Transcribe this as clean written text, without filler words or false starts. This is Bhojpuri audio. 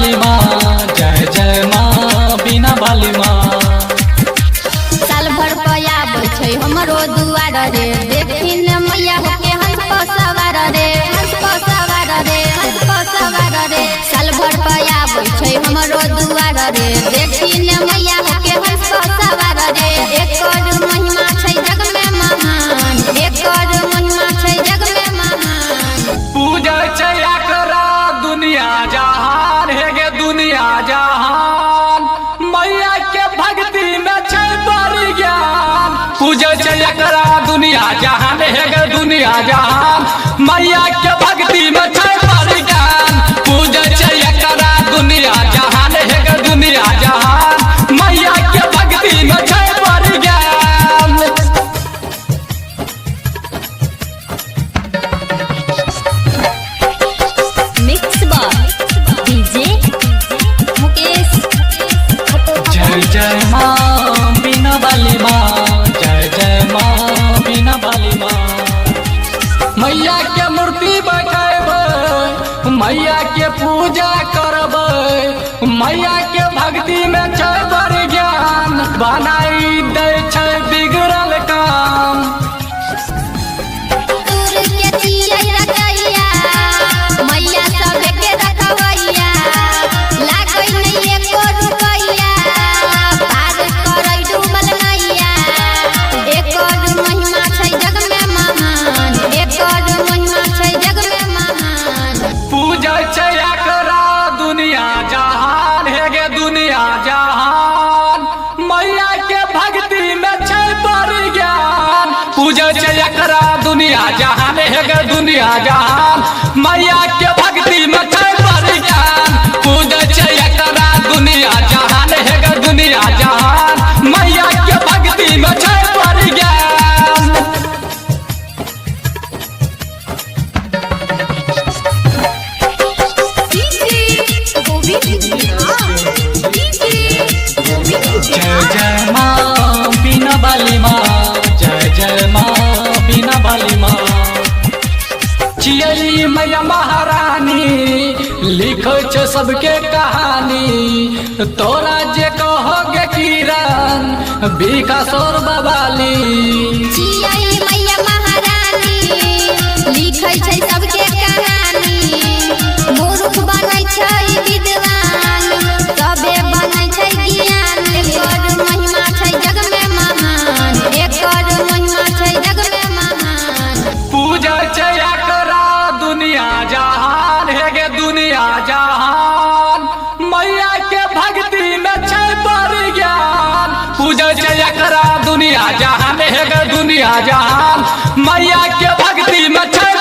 वाली माँ, जय जय माँ बिना वाली माँ। साल भर पया छै हमरो दुआर रे, देखी न मैया होके हंस पर सवार रे, हंस पर सवार रे, हंस पर सवार रे। साल भर पया छै हमरो दुआर रे, देखी न मैया होके हंस पर सवार रे। एकर महिमा छै जग में महान, एकर महिमा छै जग में महान। पूजा छै एकरा दुनिया जहान, हे गे दुनिया जहान, मैया के भक्ति में छै बड़ी ज्ञान। पूजा छै एकरा दुनिया जहान, हे गे दुनिया जहान, मैया के भक्ति में छै बड़ी ज्ञान। पूजा छै एकरा दुनिया जहान, हे गे दुनिया जहान, मैया के भक्ति में छै बड़ी ज्ञान। Mix by DJ Mukesh. जय जय माँ बिना वाली माँ, जय जय माँ बिना वाली माँ। मैया के मूर्ति बैठेबै, मैया के पूजा करबै, मैया के भक्ति में छै बड़ ज्ञान, बनाई दै छै बिगड़ल काम। दूर के चिड़ै रखैया, मैया सब के रखवैया, लागै नहीं एको रुपैया, पार करै डूबल नैया। एकर महिमा छै जग में महान, एकर महिमा छै जग में महान। पूजा छै एकरा दुनिया जहान, हे गे दुनिया जहान, मैया के भक्ति में छै बड़ ज्ञान। पूजा छै एकरा दुनिया जहान, हे गे दुनिया जहान, मैया के भक्ति में छै बड़ ज्ञान। पूजा छै एकरा दुनिया जहान, हे गे दुनिया जहान, मैया के भक्ति में छै बड़ ज्ञान। जय जय माँ बिना वाली माँ, जय जय माँ बिना वाली माँ। चियली मैया महारानी, लिखै छै सबके कहानी, तोरा जे कहोगे किरण विकास और बवाली। चिड़ै मैया महारानी, लिखै छै सबके कहानी, मूर्ख बनै छै विद्वान, सबे बनै छै ज्ञान। एकर महिमा छै जग में महान, एकर महिमा छै जग में महान। पूजा छै एकरा दुनिया जहान, हे गे दुनिया जहान, मैया के भक्ति में छै बड़ ज्ञान। पूजा छै एकरा दुनिया जहान, हे गे दुनिया जहान, मैया के भक्ति में छै